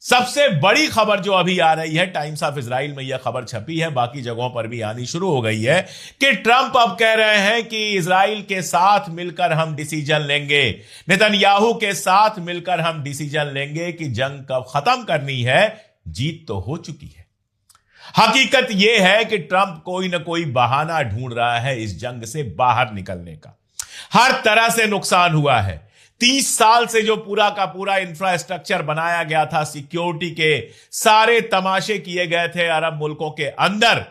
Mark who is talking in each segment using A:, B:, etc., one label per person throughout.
A: सबसे बड़ी खबर जो अभी आ रही है, टाइम्स ऑफ इजराइल में यह खबर छपी है, बाकी जगहों पर भी आनी शुरू हो गई है कि ट्रंप अब कह रहे हैं कि इजराइल के साथ मिलकर हम डिसीजन लेंगे, नेतन्याहू के साथ मिलकर हम डिसीजन लेंगे कि जंग कब खत्म करनी है। जीत तो हो चुकी है। हकीकत यह है कि ट्रंप कोई ना कोई बहाना ढूंढ रहा है इस जंग से बाहर निकलने का। हर तरह से नुकसान हुआ है। 30 साल से जो पूरा का पूरा इंफ्रास्ट्रक्चर बनाया गया था, सिक्योरिटी के सारे तमाशे किए गए थे अरब मुल्कों के अंदर,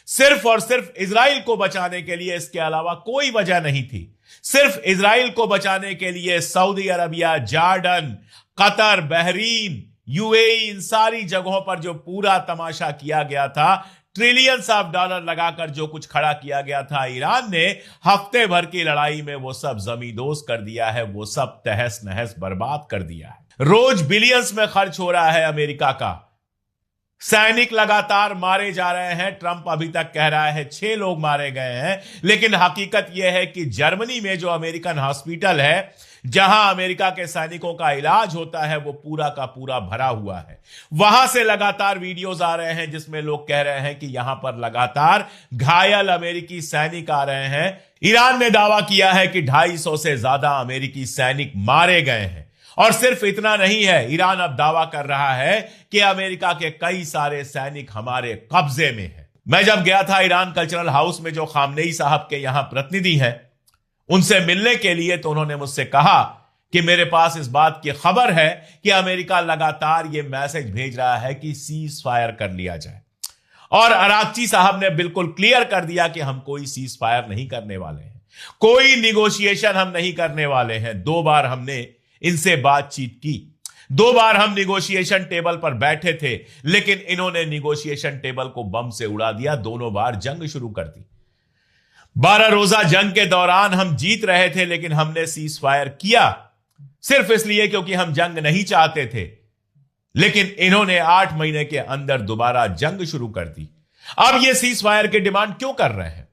A: सिर्फ और सिर्फ इजराइल को बचाने के लिए, इसके अलावा कोई वजह नहीं थी। सिर्फ इजराइल को बचाने के लिए Saudi Arabia, Jordan, Qatar, Bahrain, UAE, इन सारी जगहों पर जो पूरा तमाशा किया गया था, ट्रिलियंस ऑफ डॉलर लगाकर जो कुछ खड़ा किया गया था, ईरान ने हफ्ते भर की लड़ाई में वो सब जमींदोज कर दिया है, वो सब तहस नहस बर्बाद कर दिया है। रोज बिलियंस में खर्च हो रहा है अमेरिका का। सैनिक लगातार मारे जा रहे हैं। ट्रंप अभी तक कह रहा है 6 लोग मारे गए हैं, लेकिन हकीकत यह है कि जर्मनी में जो अमेरिकन हॉस्पिटल है, जहां अमेरिका के सैनिकों का इलाज होता है, वो पूरा का पूरा भरा हुआ है। वहां से लगातार वीडियोस आ रहे हैं जिसमें लोग कह रहे हैं कि यहां पर लगातार घायल अमेरिकी सैनिक आ रहे हैं। ईरान ने दावा किया है कि 250 से ज्यादा अमेरिकी सैनिक मारे गए हैं। और सिर्फ इतना नहीं है, ईरान अब दावा कर रहा है कि अमेरिका के कई सारे सैनिक हमारे कब्जे में हैं। मैं जब गया था ईरान कल्चरल हाउस में, जो खामनेई साहब के यहां प्रतिनिधि हैं, उनसे मिलने के लिए, तो उन्होंने मुझसे कहा कि मेरे पास इस बात की खबर है कि अमेरिका लगातार यह मैसेज भेज रहा है कि सीज फायर कर लिया जाए। और अरागची साहब ने बिल्कुल क्लियर कर दिया कि हम कोई सीज फायर नहीं करने वाले हैं, कोई निगोशिएशन हम नहीं करने वाले हैं। 2 बार हमने इनसे बातचीत की, 2 बार हम निगोशिएशन टेबल पर बैठे थे, लेकिन इन्होंने निगोशिएशन टेबल को बम से उड़ा दिया। दोनों बार जंग शुरू कर दी। 12 रोजा जंग के दौरान हम जीत रहे थे, लेकिन हमने सीज फायर किया सिर्फ इसलिए क्योंकि हम जंग नहीं चाहते थे। लेकिन इन्होंने 8 महीने के अंदर दोबारा जंग शुरू कर दी। अब ये सीज फायर की डिमांड क्यों कर रहे हैं?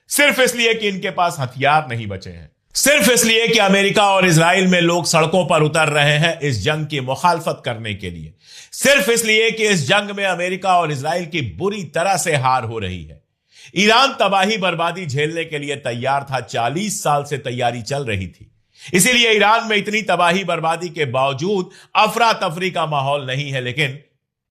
A: सिर्फ इसलिए कि इनके पास हथियार नहीं बचे हैं, सिर्फ इसलिए कि अमेरिका और इजराइल में लोग सड़कों पर उतर रहे हैं इस जंग की मुखालफत करने के लिए, सिर्फ इसलिए कि इस जंग में अमेरिका और इजराइल की बुरी तरह से हार हो रही है। ईरान तबाही बर्बादी झेलने के लिए तैयार था, 40 साल से तैयारी चल रही थी। इसीलिए ईरान में इतनी तबाही बर्बादी के बावजूद अफरा तफरी का माहौल नहीं है, लेकिन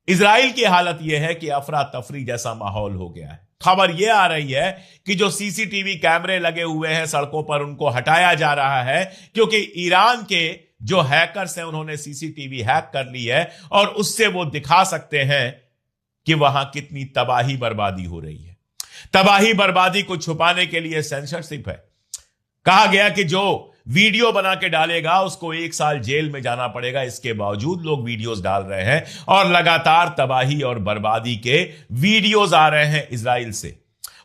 A: इजराइल की हालत यह है कि अफरा तफरी जैसा माहौल हो गया है। खबर यह आ रही है कि जो सीसीटीवी कैमरे लगे हुए हैं सड़कों पर, उनको हटाया जा रहा है, क्योंकि ईरान के जो हैकर्स हैं उन्होंने सीसीटीवी हैक कर ली है और उससे वो दिखा सकते हैं कि वहां कितनी तबाही बर्बादी हो रही है। तबाही बर्बादी को छुपाने के लिए सेंसरशिप है। कहा गया कि जो वीडियो बना के डालेगा उसको 1 साल जेल में जाना पड़ेगा। इसके बावजूद लोग वीडियोस डाल रहे हैं और लगातार तबाही और बर्बादी के वीडियोस आ रहे हैं इजराइल से।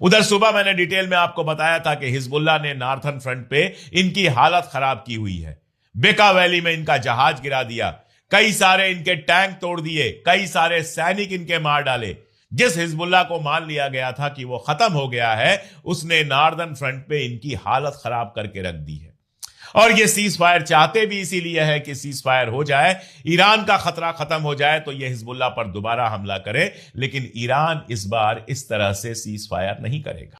A: उधर सुबह मैंने डिटेल में आपको बताया था कि हिजबुल्लाह ने नार्थन फ्रंट पे इनकी हालत खराब की हुई है। बेका वैली में इनका जहाज गिरा दिया, कई सारे इनके टैंक तोड़ दिए, कई सारे सैनिक इनके मार डाले। जिस हिजबुल्लाह को मान लिया गया था कि वो खत्म हो गया है, उसने नार्दर्न फ्रंट पे इनकी हालत खराब करके रख दी है। और ये सीज फायर चाहते भी इसीलिए है कि सीज फायर हो जाए, ईरान का खतरा खत्म हो जाए, तो ये हिजबुल्लाह पर दोबारा हमला करे। लेकिन ईरान इस बार इस तरह से सीज फायर नहीं करेगा।